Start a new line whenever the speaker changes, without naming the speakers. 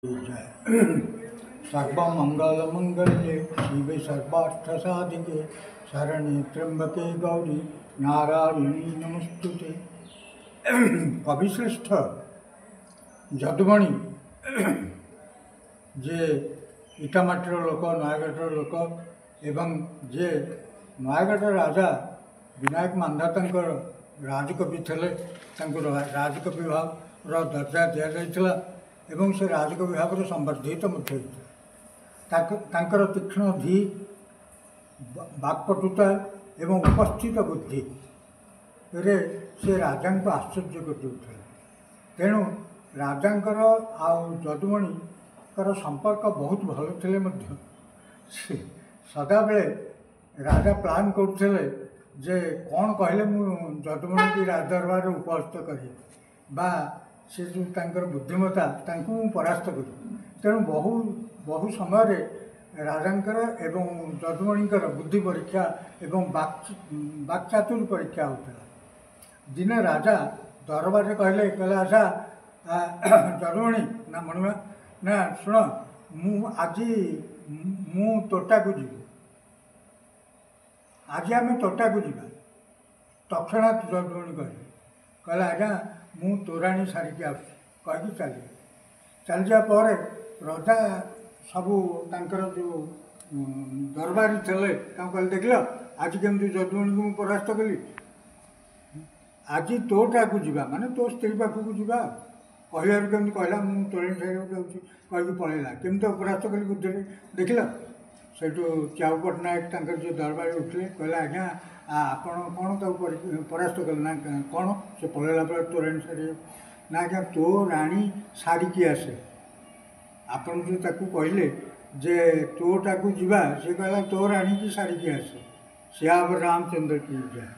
जय सर्वमंगलमंगल्ये शिवे सर्वार्थसाधिके शरण्ये त्र्यंबके गौरी नारायणी नमस्तुते। कविश्रेष्ठ যদুমণি जे इटामाटीर लोक नयागढ़ लोक एवं जे नयागढ़ राजा विनायक मांधाता राजकवि थे राजकवि भाव दर्जा दि जाइए एवं से राजकवि भाव संवर्धित तांकर तीक्ष्ण धी वाक्पटुता एवं उपस्थित बुद्धि रे से राजा को आश्चर्य कर तेणु राजांकर जदुमणि संपर्क बहुत भल थे। सदा बेले राजा प्लान करते जे कौन कहले मु जदुमणि की राजदरबार उपस्थित करी बा से जो तांकर बुद्धिमता तांको परास्त करी। तेणु बहु समय राजांकर एवं जदुमणिकर बुद्धि परीक्षा एवं वाक्चातुर परीक्षा होता। दिने राजा दरबार कहले आशा जदुमणि ना मणिमा ना शुण आज तोटा को जीव आज आम तोटा को जा तत्णात जदुमणि कहले आज्ञा मु तोराणी सारिकी आसि चली जापर रजा सबू तांकर जो दरबारी थे कहले देख आज केमती जदुमणि को परास्त कली आज तोटा को जीवा माने तो स्त्री पाखक जीवा कहवर केमी कहला मु तोराणी सारी जाऊँगी कहीकि पलैला केमती परास्त कली बुद्धि देखल से च्याऊ पट्टनायक जो दरबार उठे कहले आज्ञा आपण कौन परास्त कले ना कौन से पलैला पर तोराणी सारी ना आज्ञा तो राणी सारिकी आसे आपण जो ताकू कहले जे तोटा को जीवा से कहला तो राणी की सारिकी आसे श्याम रामचंद्र की जय।